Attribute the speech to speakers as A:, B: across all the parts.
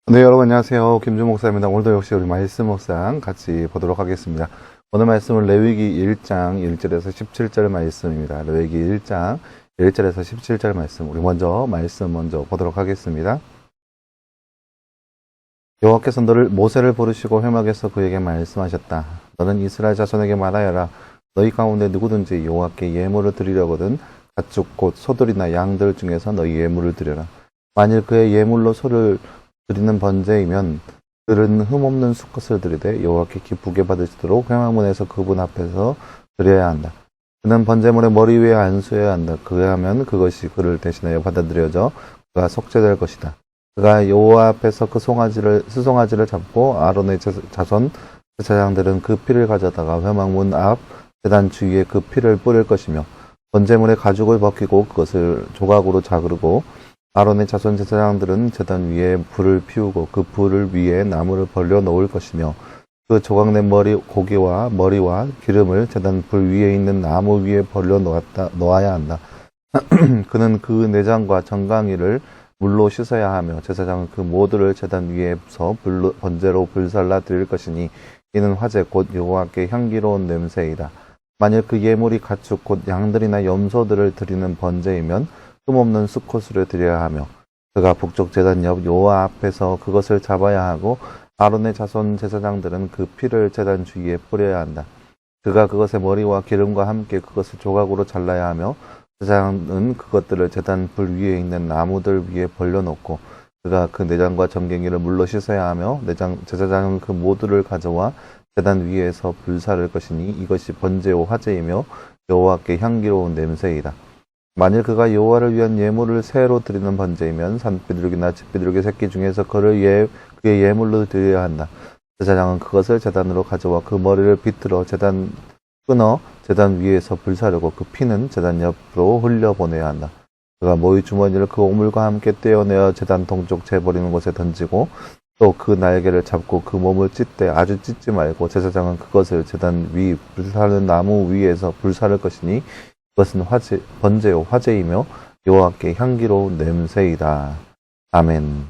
A: 네, 여러분 안녕하세요. 김준 목사입니다. 오늘도 역시 우리 말씀 묵상 같이 보도록 하겠습니다. 오늘 말씀은 레위기 1장 1절에서 17절 말씀입니다. 레위기 1장 1절에서 17절 말씀. 우리 말씀 먼저 보도록 하겠습니다. 여호와께서 모세를 부르시고 회막에서 그에게 말씀하셨다. 너는 이스라엘 자손에게 말하여라. 너희 가운데 누구든지 여호와께 예물을 드리려거든 가축 곧 소들이나 양들 중에서 너희 예물을 드려라. 만일 그의 예물로 소를 드리는 번제이면 그들은 흠없는 수컷을 드리되 여호와께 기쁘게 받으시도록 회막문에서 그분 앞에서 드려야 한다. 그는 번제물의 머리 위에 안수해야 한다. 그하면 그것이 그를 대신하여 받아들여져 그가 속죄될 것이다. 그가 여호와 앞에서 그 수송아지를 잡고 아론의 자손 제사장들은 그 피를 가져다가 회막문 앞 제단 주위에 그 피를 뿌릴 것이며 번제물의 가죽을 벗기고 그것을 조각으로 자르고 아론의 자손 제사장들은 제단 위에 불을 피우고 그 불을 위에 나무를 벌려 놓을 것이며 그 조각낸 고기와 머리와 기름을 제단 불 위에 있는 나무 위에 벌려 놓아야 한다. 그는 그 내장과 정강이를 물로 씻어야 하며 제사장은 그 모두를 제단 위에서 번제로 불살라 드릴 것이니 이는 화제 곧 여호와께 향기로운 냄새이다. 만일 그 예물이 가축 곧 양들이나 염소들을 드리는 번제이면 흠없는 수컷으로 드려야 하며 그가 북쪽 제단 옆 여호와 앞에서 그것을 잡아야 하고 아론의 자손 제사장들은 그 피를 제단 주위에 뿌려야 한다. 그가 그것의 머리와 기름과 함께 그것을 조각으로 잘라야 하며 제사장은 그것들을 제단 불 위에 있는 나무들 위에 벌려놓고 그가 그 내장과 점갱이를 물로 씻어야 하며 제사장은 그 모두를 가져와 제단 위에서 불사를 것이니 이것이 번제요 화제이며 여호와께 향기로운 냄새이다. 만일 그가 여호와를 위한 예물을 새로 드리는 번제이면 산비둘기나 집비둘기 새끼 중에서 그의 예물로 드려야 한다. 제사장은 그것을 제단으로 가져와 그 머리를 비틀어 끊어 제단 위에서 불사르고 그 피는 제단 옆으로 흘려보내야 한다. 그가 모이 주머니를 그 오물과 함께 떼어내어 제단 동쪽 재버리는 곳에 던지고 또 그 날개를 잡고 그 몸을 찢되 아주 찢지 말고 제사장은 그것을 제단 위 불사르는 나무 위에서 불사를 것이니 그것은 번제요 화제이며 여호와께 향기로운 냄새이다. 아멘.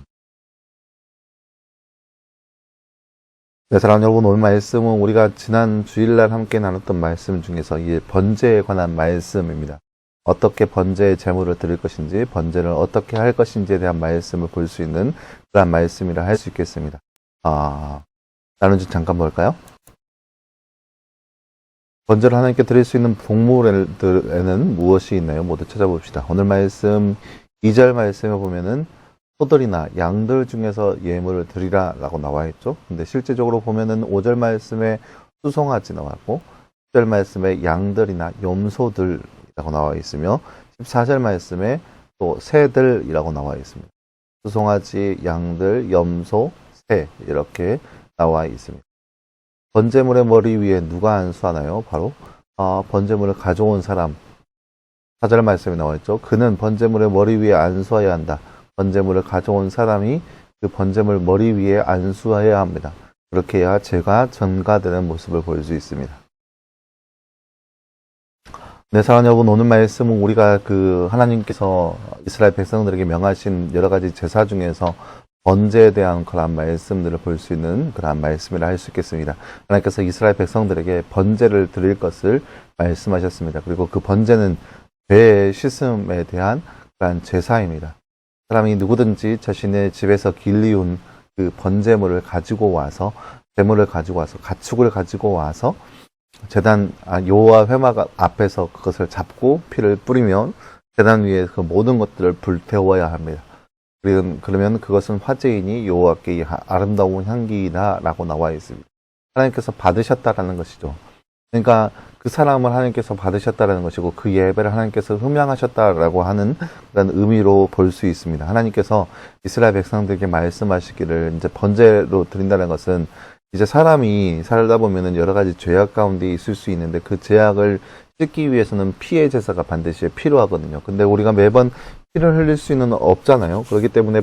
A: 네, 사랑하는 여러분, 오늘 말씀은 우리가 지난 주일날 함께 나눴던 말씀 중에서 이 번제에 관한 말씀입니다. 어떻게 번제의 제물을 드릴 것인지, 번제를 어떻게 할 것인지에 대한 말씀을 볼 수 있는 그런 말씀이라 할 수 있겠습니다. 나는 좀 잠깐 볼까요? 번제를 하나님께 드릴 수 있는 동물에는 무엇이 있나요? 모두 찾아봅시다. 오늘 말씀 2절 말씀에 보면은 소들이나 양들 중에서 예물을 드리라 라고 나와 있죠. 근데 실제적으로 보면은 5절 말씀에 수송아지 나왔고 10절 말씀에 양들이나 염소들이라고 나와 있으며 14절 말씀에 또 새들이라고 나와 있습니다. 수송아지, 양들, 염소, 새 이렇게 나와 있습니다. 번제물의 머리 위에 누가 안수하나요? 바로 번제물을 가져온 사람. 4절 말씀에 나와 있죠. 그는 번제물의 머리 위에 안수해야 한다. 번제물을 가져온 사람이 그 번제물 머리 위에 안수해야 합니다. 그렇게 해야 죄가 전가되는 모습을 볼 수 있습니다. 네, 사랑하는 여러분, 오늘 말씀은 우리가 하나님께서 이스라엘 백성들에게 명하신 여러 가지 제사 중에서 번제에 대한 그러한 말씀들을 볼 수 있는 그러한 말씀이라 할 수 있겠습니다. 하나님께서 이스라엘 백성들에게 번제를 드릴 것을 말씀하셨습니다. 그리고 그 번제는 죄의 씻음에 대한 그러한 제사입니다. 사람이 누구든지 자신의 집에서 길리운 그 번제물을 가지고 와서 가축을 가지고 와서 제단 여호와 회막 앞에서 그것을 잡고 피를 뿌리면 제단 위에 그 모든 것들을 불태워야 합니다. 그러면 그것은 화제이니 여호와께 아름다운 향기이다 라고 나와 있습니다. 하나님께서 받으셨다라는 것이죠. 그러니까 그 사람을 하나님께서 받으셨다라는 것이고 그 예배를 하나님께서 흠양하셨다라고 하는 그런 의미로 볼 수 있습니다. 하나님께서 이스라엘 백성들에게 말씀하시기를 이제 번제로 드린다는 것은 이제 사람이 살다 보면은 여러 가지 죄악 가운데 있을 수 있는데 그 죄악을 씻기 위해서는 피의 제사가 반드시 필요하거든요. 근데 우리가 매번 피를 흘릴 수는 없잖아요. 그렇기 때문에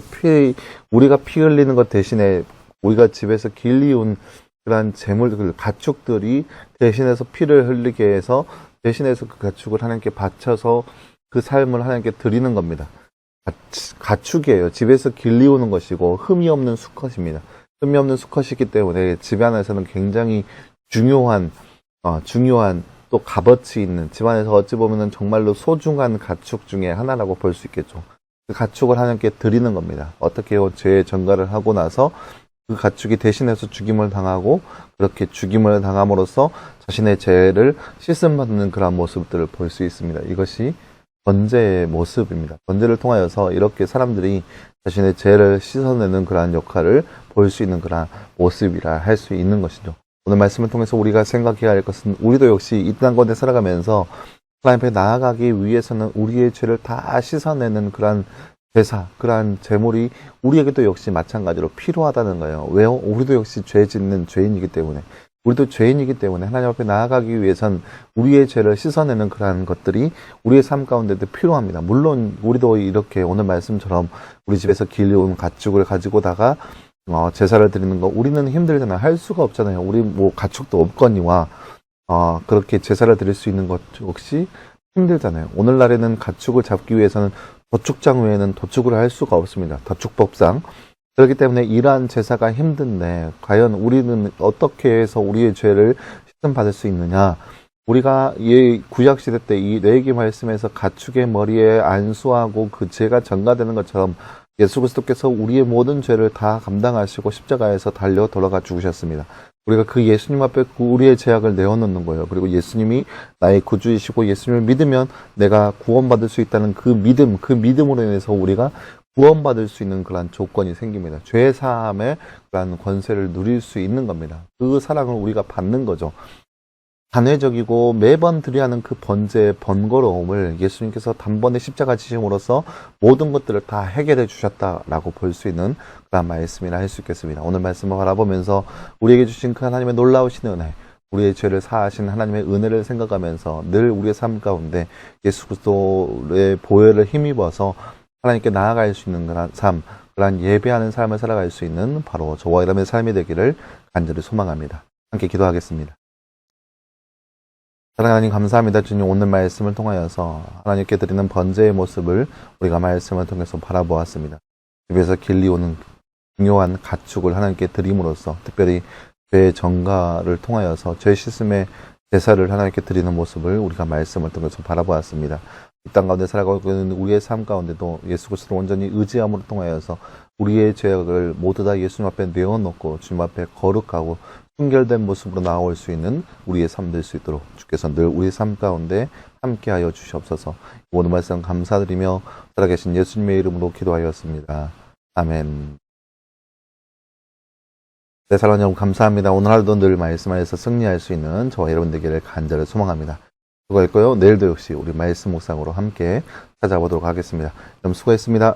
A: 우리가 피 흘리는 것 대신에 우리가 집에서 길리운 그러한 가축들이 대신해서 피를 흘리게 해서 대신해서 그 가축을 하나님께 바쳐서 그 삶을 하나님께 드리는 겁니다. 가축이에요. 집에서 길리우는 것이고 흠이 없는 수컷입니다. 흠이 없는 수컷이기 때문에 집안에서는 굉장히 중요한 또 값어치 있는 집안에서 어찌 보면은 정말로 소중한 가축 중에 하나라고 볼 수 있겠죠. 그 가축을 하나님께 드리는 겁니다. 어떻게 해요? 죄 전가를 하고 나서 그 가축이 대신해서 죽임을 당하고 그렇게 죽임을 당함으로써 자신의 죄를 씻음받는 그런 모습들을 볼 수 있습니다. 이것이 번제의 모습입니다. 번제를 통하여서 이렇게 사람들이 자신의 죄를 씻어내는 그러한 역할을 볼 수 있는 그러한 모습이라 할 수 있는 것이죠. 오늘 말씀을 통해서 우리가 생각해야 할 것은 우리도 역시 이 땅 가운데 살아가면서 하나님 앞에 나아가기 위해서는 우리의 죄를 다 씻어내는 그러한 제사, 그러한 제물이 우리에게도 역시 마찬가지로 필요하다는 거예요. 왜요? 우리도 역시 죄 짓는 죄인이기 때문에. 우리도 죄인이기 때문에 하나님 앞에 나아가기 위해선 우리의 죄를 씻어내는 그러한 것들이 우리의 삶 가운데도 필요합니다. 물론 우리도 이렇게 오늘 말씀처럼 우리 집에서 길러온 가축을 가지고다가 제사를 드리는 거 우리는 힘들잖아요. 할 수가 없잖아요. 우리 뭐 가축도 없거니와 그렇게 제사를 드릴 수 있는 것 역시 힘들잖아요. 오늘날에는 가축을 잡기 위해서는 도축장 외에는 도축을 할 수가 없습니다. 도축법상. 그렇기 때문에 이러한 제사가 힘든데 과연 우리는 어떻게 해서 우리의 죄를 씻음받을 수 있느냐. 우리가 이 구약시대 때 이 레위기 말씀에서 가축의 머리에 안수하고 그 죄가 전가되는 것처럼 예수 그리스도께서 우리의 모든 죄를 다 감당하시고 십자가에서 달려 돌아가 죽으셨습니다. 우리가 그 예수님 앞에 우리의 죄악을 내어놓는 거예요. 그리고 예수님이 나의 구주이시고 예수님을 믿으면 내가 구원받을 수 있다는 그 믿음으로 인해서 우리가 구원받을 수 있는 그러한 조건이 생깁니다. 죄 사함의 그러한 권세를 누릴 수 있는 겁니다. 그 사랑을 우리가 받는 거죠. 단회적이고 매번 드려야 하는 그 번제의 번거로움을 예수님께서 단번에 십자가 지심으로써 모든 것들을 다 해결해 주셨다라고 볼 수 있는 그런 말씀이라 할 수 있겠습니다. 오늘 말씀을 바라보면서 우리에게 주신 그 하나님의 놀라우신 은혜, 우리의 죄를 사하신 하나님의 은혜를 생각하면서 늘 우리의 삶 가운데 예수 그리스도의 보혈을 힘입어서 하나님께 나아갈 수 있는 그런 삶, 그런 예배하는 삶을 살아갈 수 있는 바로 저와 여러분의 삶이 되기를 간절히 소망합니다. 함께 기도하겠습니다. 사랑하는 하나님 감사합니다. 주님 오늘 말씀을 통하여서 하나님께 드리는 번제의 모습을 우리가 말씀을 통해서 바라보았습니다. 집에서 길리오는 중요한 가축을 하나님께 드림으로써 특별히 죄 전가를 통하여서 죄 씻음의 제사를 하나님께 드리는 모습을 우리가 말씀을 통해서 바라보았습니다. 이 땅 가운데 살아가고 있는 우리의 삶 가운데도 예수 그리스도를 온전히 의지함으로 통하여서 우리의 죄악을 모두 다 예수님 앞에 내어놓고 주님 앞에 거룩하고 순결된 모습으로 나올 수 있는 우리의 삶 될 수 있도록 주께서 늘 우리의 삶 가운데 함께하여 주시옵소서. 모든 말씀 감사드리며 살아계신 예수님의 이름으로 기도하였습니다. 아멘. 네, 사랑하는 여러분 감사합니다. 오늘 하루도 늘 말씀 안에서 승리할 수 있는 저와 여러분 되기를 간절히 소망합니다. 수고했고요. 내일도 역시 우리 말씀 묵상으로 함께 찾아보도록 하겠습니다. 여러분 수고했습니다.